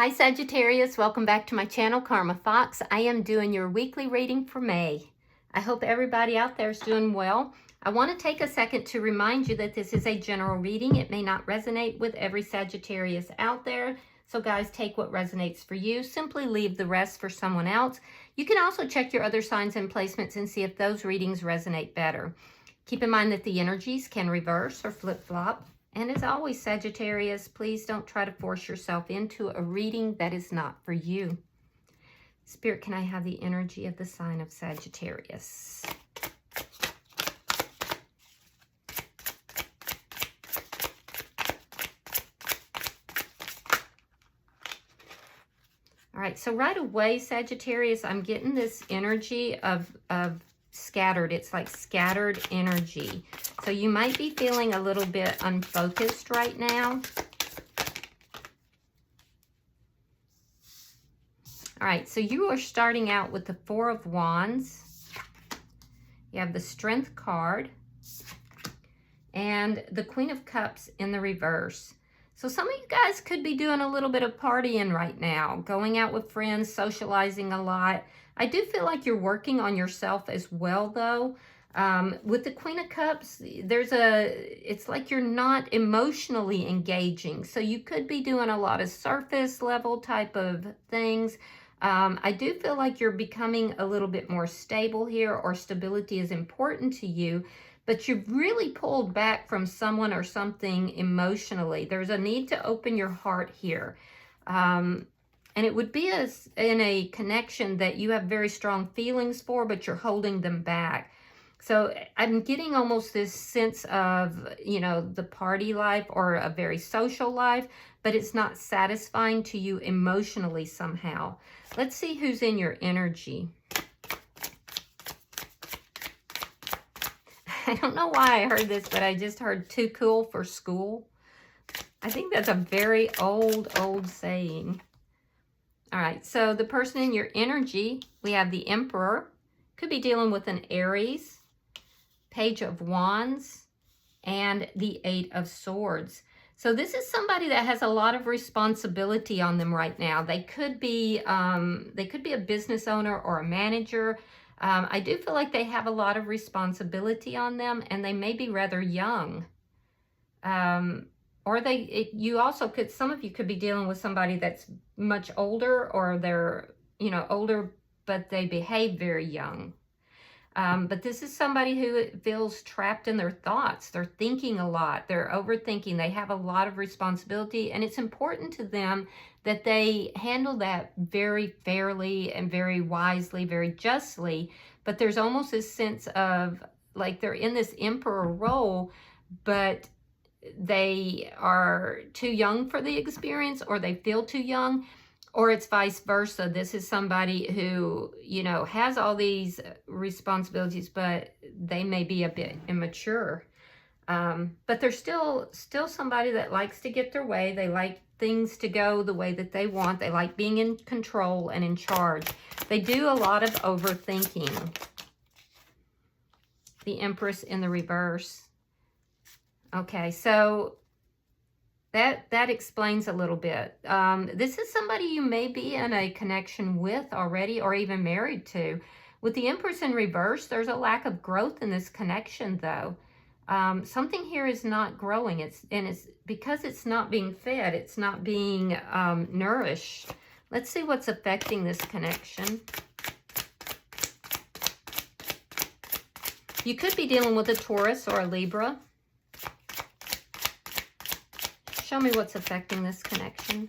Hi Sagittarius, welcome back to my channel, Karma Fox. I am doing your weekly reading for May. I hope everybody out there is doing well. I want to take a second to remind you that this is a general reading. It may not resonate with every Sagittarius out there. So guys, take what resonates for you. Simply leave the rest for someone else. You can also check your other signs and placements and see if those readings resonate better. Keep in mind that the energies can reverse or flip-flop. And as always, Sagittarius, please don't try to force yourself into a reading that is not for you. Spirit, can I have the energy of the sign of Sagittarius? All right, so right away, Sagittarius, I'm getting this energy of scattered. It's like scattered energy. So you might be feeling a little bit unfocused right now. All right, so you are starting out with the Four of Wands. You have the Strength card and the Queen of Cups in the reverse. So some of you guys could be doing a little bit of partying right now, going out with friends, socializing a lot. I do feel like you're working on yourself as well, though. With the Queen of Cups, it's like you're not emotionally engaging. So you could be doing a lot of surface level type of things. I do feel like you're becoming a little bit more stable here, or stability is important to you, but you've really pulled back from someone or something emotionally. There's a need to open your heart here. And it would be in a connection that you have very strong feelings for, but you're holding them back. So I'm getting almost this sense of, the party life or a very social life, but it's not satisfying to you emotionally somehow. Let's see who's in your energy. I don't know why I heard this, but I just heard too cool for school. I think that's a very old saying. All right, so the person in your energy, we have the Emperor. Could be dealing with an Aries, Page of Wands, and the Eight of Swords. So this is somebody that has a lot of responsibility on them right now. They could be a business owner or a manager. I do feel like they have a lot of responsibility on them, and they may be rather young. Or some of you could be dealing with somebody that's much older, or they're, older, but they behave very young. But this is somebody who feels trapped in their thoughts. They're thinking a lot. They're overthinking. They have a lot of responsibility, and it's important to them that they handle that very fairly and very wisely, very justly. But there's almost this sense of like they're in this emperor role, but they are too young for the experience, or they feel too young, or it's vice versa. This is somebody who, has all these responsibilities, but they may be a bit immature. But they're still somebody that likes to get their way. They like things to go the way that they want. They like being in control and in charge. They do a lot of overthinking. The Empress in the reverse. Okay, so that explains a little bit. This is somebody you may be in a connection with already, or even married to. With the Empress in reverse, there's a lack of growth in this connection, though. Something here is not growing. It's because it's not being fed. It's not being nourished. Let's see what's affecting this connection. You could be dealing with a Taurus or a Libra. Show me what's affecting this connection.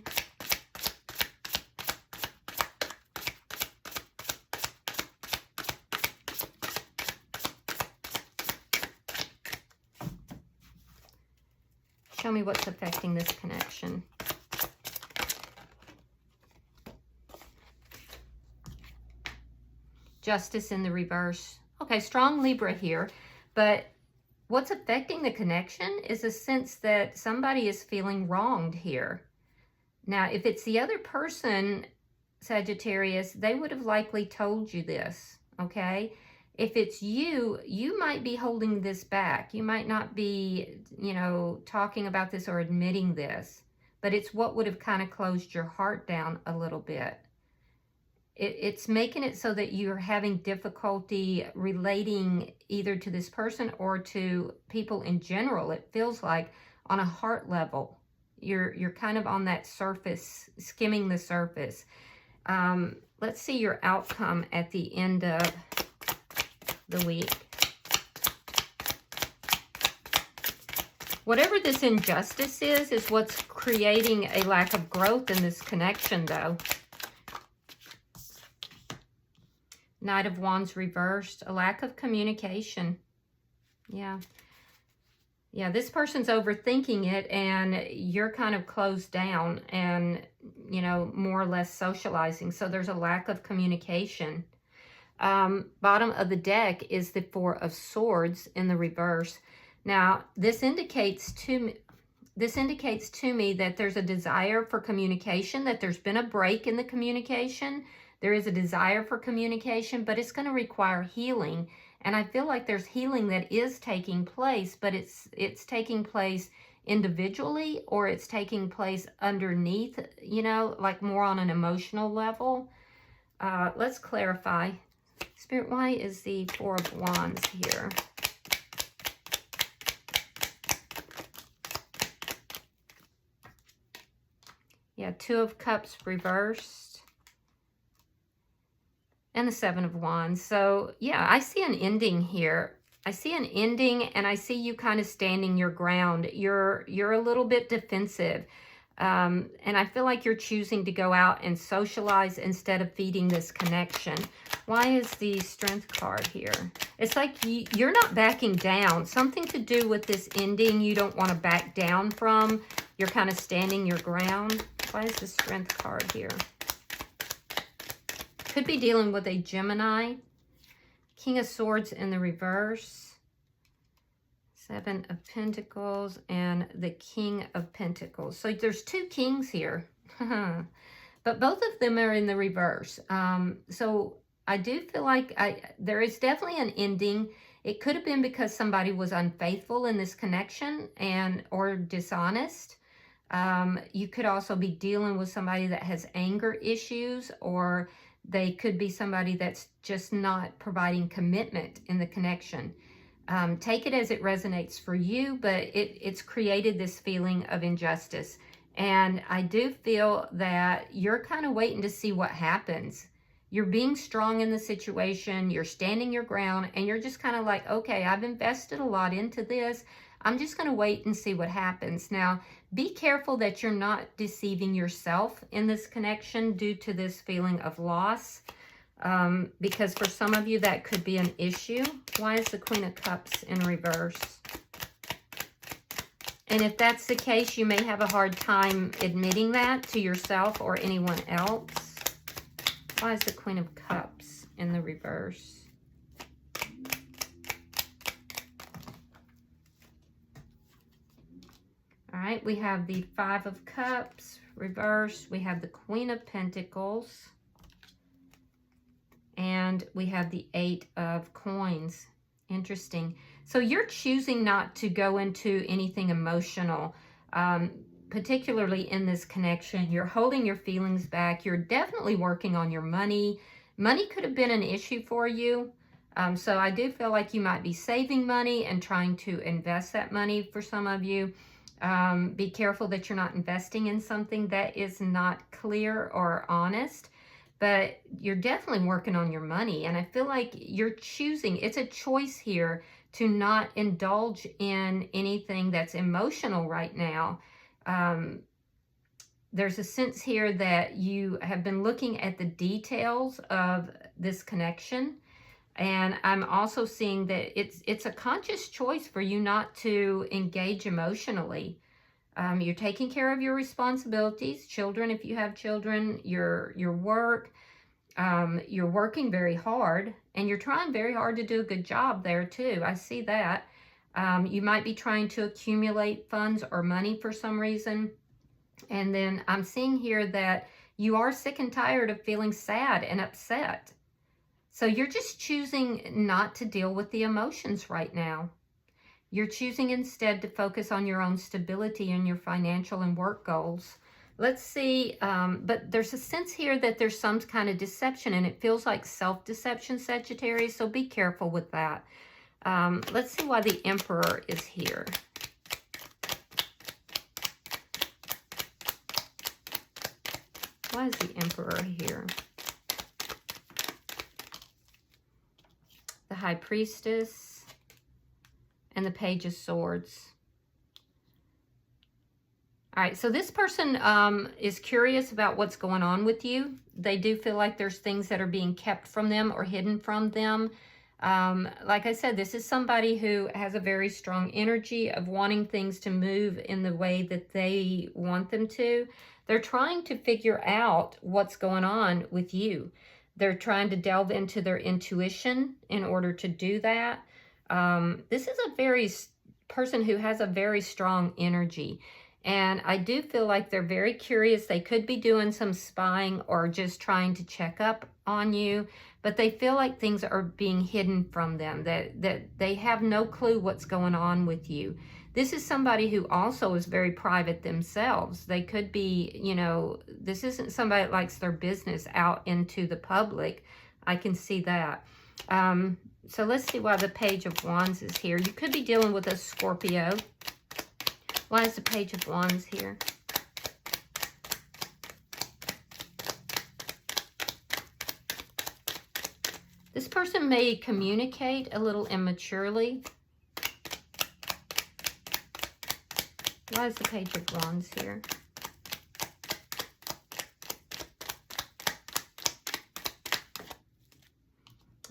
Show me what's affecting this connection. Justice in the reverse. Okay, strong Libra here, but what's affecting the connection is a sense that somebody is feeling wronged here. Now, if it's the other person, Sagittarius, they would have likely told you this, okay? If it's you, you might be holding this back. You might not be, talking about this or admitting this. but it's what would have kind of closed your heart down a little bit. It's making it so that you're having difficulty relating either to this person or to people in general. It feels like on a heart level, you're kind of on that surface, skimming the surface. Let's see your outcome at the end of the week. Whatever this injustice is what's creating a lack of growth in this connection, though. Knight of Wands reversed, a lack of communication. Yeah. Yeah, this person's overthinking it and you're kind of closed down and, you know, more or less socializing. So there's a lack of communication. Bottom of the deck is the Four of Swords in the reverse. Now, this indicates to me that there's a desire for communication, that there's been a break in the communication. There is a desire for communication, but it's going to require healing. And I feel like there's healing that is taking place, but it's taking place individually, or it's taking place underneath, you know, like more on an emotional level. Let's clarify. Spirit, why is the Four of Wands here? Yeah, Two of Cups reversed. And the Seven of Wands. So, yeah, I see an ending here. I see an ending, and I see you kind of standing your ground. You're a little bit defensive. And I feel like you're choosing to go out and socialize instead of feeding this connection. Why is the Strength card here? It's like you're not backing down. Something to do with this ending you don't want to back down from. You're kind of standing your ground. Why is the Strength card here? Could be dealing with a Gemini. King of Swords in the reverse. Seven of Pentacles and the King of Pentacles. So there's two kings here. But both of them are in the reverse. So I do feel like there is definitely an ending. It could have been because somebody was unfaithful in this connection or dishonest. You could also be dealing with somebody that has anger issues, or they could be somebody that's just not providing commitment in the connection. Take it as it resonates for you, but it's created this feeling of injustice. And I do feel that you're kind of waiting to see what happens. You're being strong in the situation, you're standing your ground, and you're just kind of like, okay, I've invested a lot into this. I'm just going to wait and see what happens. Now, be careful that you're not deceiving yourself in this connection due to this feeling of loss, because for some of you that could be an issue. Why is the Queen of Cups in reverse? And if that's the case, you may have a hard time admitting that to yourself or anyone else. Why is the Queen of Cups in the reverse? All right, we have the Five of Cups reversed. We have the Queen of Pentacles. And we have the Eight of Coins. Interesting. So you're choosing not to go into anything emotional, particularly in this connection. You're holding your feelings back. You're definitely working on your money. Money could have been an issue for you. So I do feel like you might be saving money and trying to invest that money for some of you. Be careful that you're not investing in something that is not clear or honest, but you're definitely working on your money. And I feel like you're choosing, it's a choice here to not indulge in anything that's emotional right now. There's a sense here that you have been looking at the details of this connection. And I'm also seeing that it's a conscious choice for you not to engage emotionally. You're taking care of your responsibilities, children, if you have children, your work. You're working very hard, and you're trying very hard to do a good job there too. I see that. You might be trying to accumulate funds or money for some reason. And then I'm seeing here that you are sick and tired of feeling sad and upset. So you're just choosing not to deal with the emotions right now. You're choosing instead to focus on your own stability and your financial and work goals. Let's see, but there's a sense here that there's some kind of deception, and it feels like self-deception, Sagittarius, so be careful with that. Let's see why the Emperor is here. Why is the Emperor here? The High Priestess and the Page of Swords. All right, so this person is curious about what's going on with you. They do feel like there's things that are being kept from them or hidden from them. Like I said, this is somebody who has a very strong energy of wanting things to move in the way that they want them to. They're trying to figure out what's going on with you. They're trying to delve into their intuition in order to do that. This is a person who has a very strong energy. And I do feel like they're very curious. They could be doing some spying or just trying to check up on you, but they feel like things are being hidden from them, that they have no clue what's going on with you. This is somebody who also is very private themselves. They could be, you know, this isn't somebody that likes their business out into the public. I can see that. So let's see why the Page of Wands is here. You could be dealing with a Scorpio. Why is the Page of Wands here? This person may communicate a little immaturely. Why is the Page of Wands here?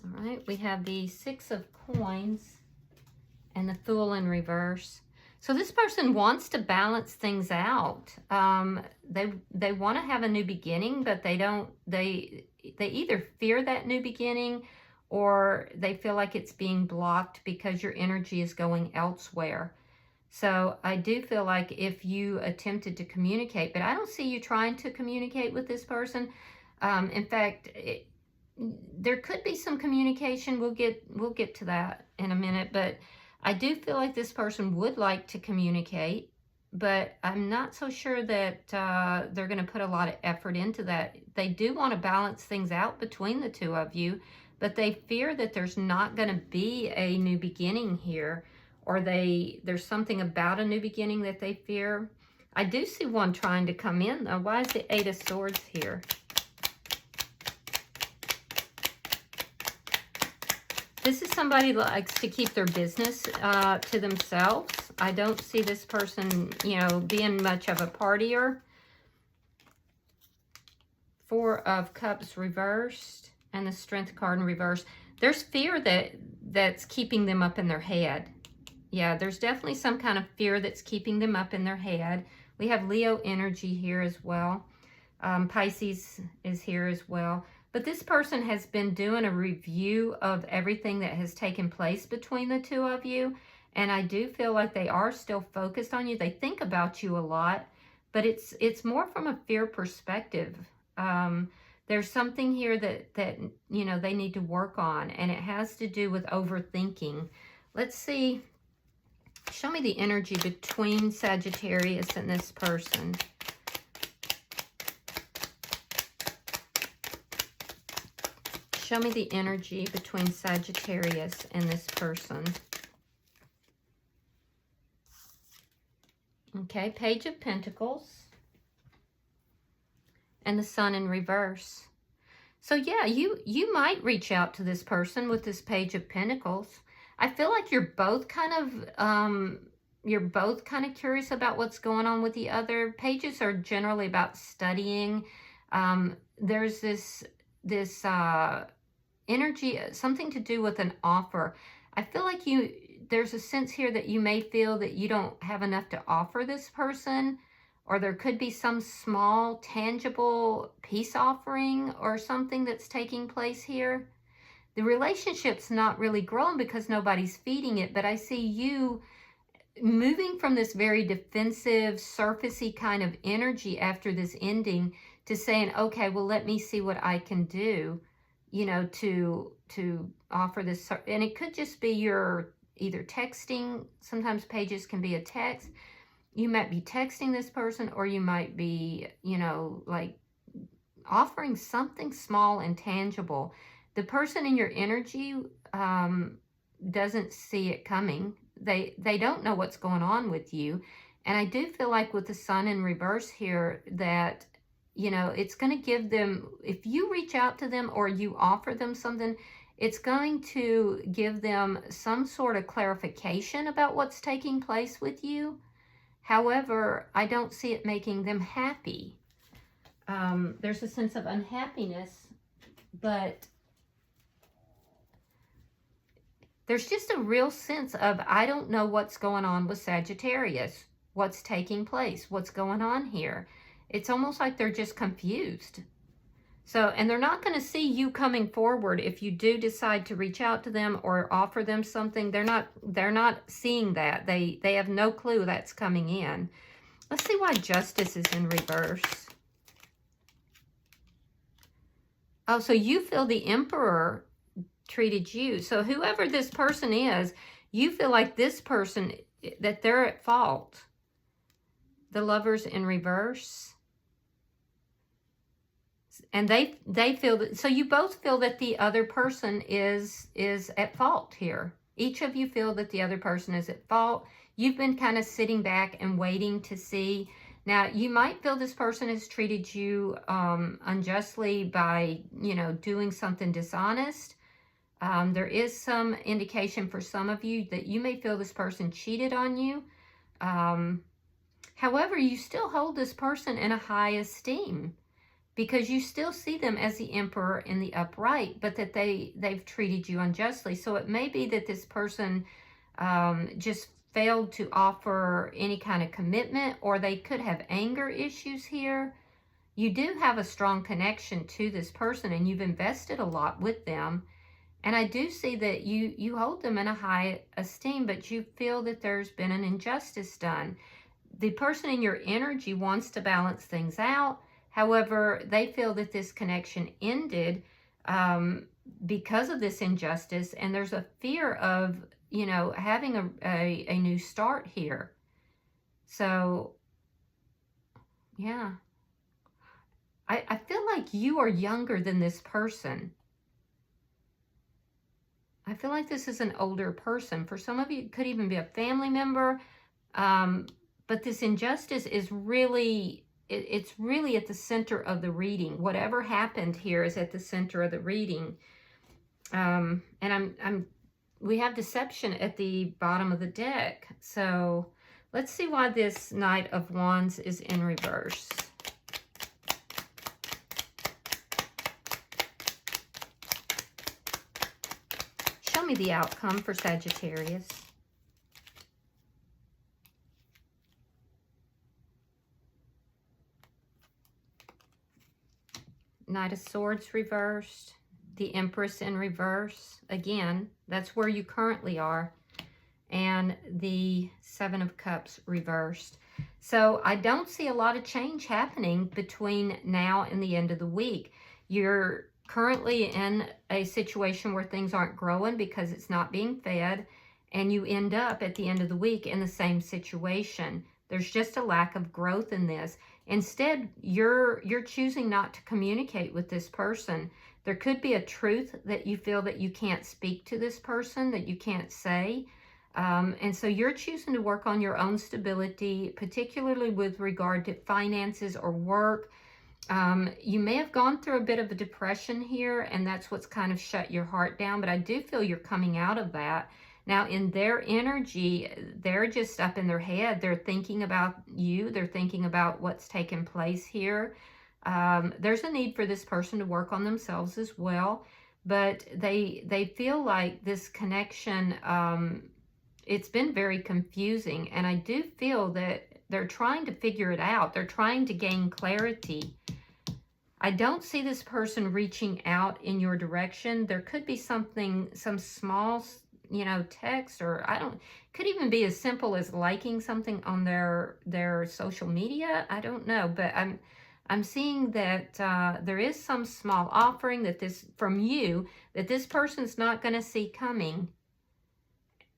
All right, we have the Six of Coins and the Fool in reverse. So this person wants to balance things out. They want to have a new beginning, but they either fear that new beginning or they feel like it's being blocked because your energy is going elsewhere. So I do feel like if you attempted to communicate, but I don't see you trying to communicate with this person. In fact, there could be some communication. We'll get to that in a minute, but I do feel like this person would like to communicate, but I'm not so sure that they're going to put a lot of effort into that. They do want to balance things out between the two of you, but they fear that there's not going to be a new beginning here, or there's something about a new beginning that they fear. I do see one trying to come in, though. Why is the Eight of Swords here? This is somebody that likes to keep their business to themselves. I don't see this person, you know, being much of a partier. Four of Cups reversed and the Strength card in reverse. There's fear that's keeping them up in their head. Yeah, there's definitely some kind of fear that's keeping them up in their head. We have Leo energy here as well. Pisces is here as well. But this person has been doing a review of everything that has taken place between the two of you. And I do feel like they are still focused on you. They think about you a lot, but it's more from a fear perspective. There's something here that you know, they need to work on, and it has to do with overthinking. Let's see. Show me the energy between Sagittarius and this person. Show me the energy between Sagittarius and this person. Okay, Page of Pentacles. And the Sun in reverse. So yeah, you might reach out to this person with this Page of Pentacles. I feel like you're both kind of curious about what's going on with the other. Pages are generally about studying. There's this energy, something to do with an offer. I feel like there's a sense here that you may feel that you don't have enough to offer this person, or there could be some small, tangible peace offering or something that's taking place here. The relationship's not really growing because nobody's feeding it, but I see you moving from this very defensive, surfacey kind of energy after this ending to saying, okay, well, let me see what I can do, you know, to offer this. And it could just be your either texting. Sometimes pages can be a text. You might be texting this person, or you might be, you know, like offering something small and tangible. The person in your energy doesn't see it coming. They don't know what's going on with you. And I do feel like with the sun in reverse here that, you know, it's going to give them, if you reach out to them or you offer them something, it's going to give them some sort of clarification about what's taking place with you. However, I don't see it making them happy. There's a sense of unhappiness, but there's just a real sense of, I don't know what's going on with Sagittarius. What's taking place? What's going on here? It's almost like they're just confused. So, and they're not going to see you coming forward if you do decide to reach out to them or offer them something. They're not seeing that. They have no clue that's coming in. Let's see why Justice is in reverse. Oh, so you feel the Emperor treated you. So whoever this person is, you feel like this person, that they're at fault. The Lovers in reverse. And they feel that, so you both feel that the other person is at fault here. Each of you feel that the other person is at fault. You've been kind of sitting back and waiting to see. Now, you might feel this person has treated you unjustly by, you know, doing something dishonest. There is some indication for some of you that you may feel this person cheated on you. However, you still hold this person in a high esteem because you still see them as the Emperor in the upright, but that they've treated you unjustly. So it may be that this person just failed to offer any kind of commitment, or they could have anger issues here. You do have a strong connection to this person, and you've invested a lot with them. And I do see that you hold them in a high esteem, but you feel that there's been an injustice done. The person in your energy wants to balance things out. However, they feel that this connection ended because of this injustice, and there's a fear of, you know, having a new start here. So, yeah. I feel like you are younger than this person. I feel like this is an older person. For some of you, it could even be a family member. But this injustice is really, it's really at the center of the reading. Whatever happened here is at the center of the reading. And we have deception at the bottom of the deck. So let's see why this Knight of Wands is in reverse. Show me the outcome for Sagittarius. Knight of Swords reversed. The Empress in reverse. Again, that's where you currently are. And the Seven of Cups reversed. So I don't see a lot of change happening between now and the end of the week. You're currently in a situation where things aren't growing because it's not being fed, and you end up at the end of the week in the same situation. There's just a lack of growth in this. Instead, you're choosing not to communicate with this person. There could be a truth that you feel that you can't speak to this person, that you can't say. And so you're choosing to work on your own stability, particularly with regard to finances or work. You may have gone through a bit of a depression here, and that's what's kind of shut your heart down, but I do feel you're coming out of that. Now, in their energy, they're just up in their head. They're thinking about you. They're thinking about what's taken place here. There's a need for this person to work on themselves as well, but they feel like this connection, it's been very confusing, and I do feel that they're trying to figure it out. They're trying to gain clarity. I don't see this person reaching out in your direction. There could be something, some small, you know, text, or could even be as simple as liking something on their social media. I don't know, but I'm seeing that there is some small offering that from you that this person's not going to see coming.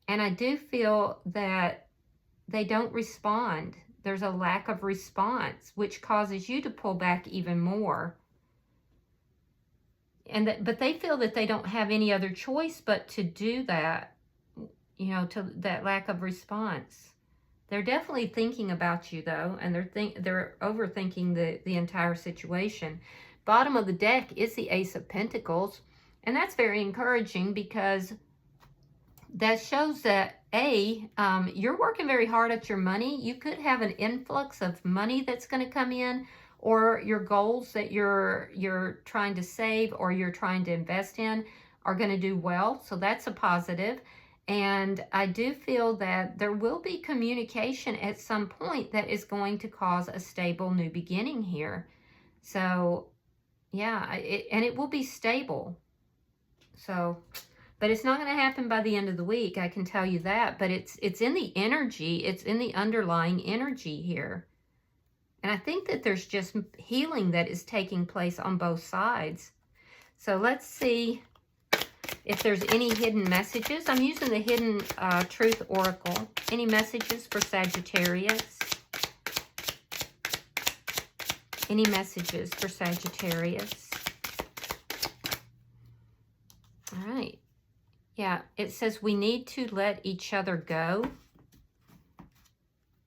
And I do feel that they don't respond. There's a lack of response, which causes you to pull back even more. But they feel that they don't have any other choice but to do that, you know, to that lack of response. They're definitely thinking about you, though, and they're overthinking the entire situation. Bottom of the deck is the Ace of Pentacles, and that's very encouraging because that shows that, you're working very hard at your money. You could have an influx of money that's going to come in, or your goals that you're trying to save or you're trying to invest in are going to do well. So that's a positive. And I do feel that there will be communication at some point that is going to cause a stable new beginning here. So, yeah, and it will be stable. So, but it's not going to happen by the end of the week, I can tell you that. But it's in the energy. It's in the underlying energy here. And I think that there's just healing that is taking place on both sides. So let's see if there's any hidden messages. I'm using the Hidden Truth Oracle. Any messages for Sagittarius? Any messages for Sagittarius? All right. Yeah, it says we need to let each other go.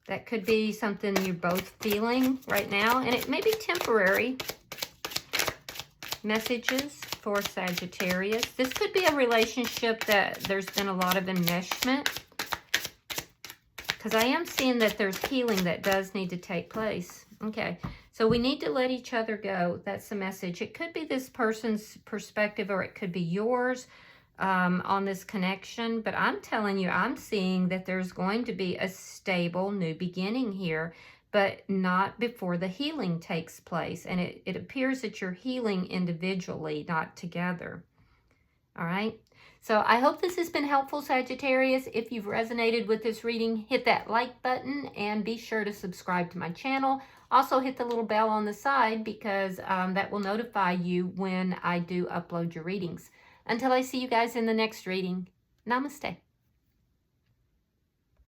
That could be something you're both feeling right now, and it may be temporary. Messages for Sagittarius. This could be a relationship that there's been a lot of enmeshment, because I am seeing that there's healing that does need to take place. Okay, so we need to let each other go. That's the message. It could be this person's perspective, or it could be yours on this connection. But I'm telling you, I'm seeing that there's going to be a stable new beginning here, but not before the healing takes place. And it appears that you're healing individually, not together. All right. So I hope this has been helpful, Sagittarius. If you've resonated with this reading, hit that like button and be sure to subscribe to my channel. Also hit the little bell on the side, because that will notify you when I do upload your readings. Until I see you guys in the next reading, namaste.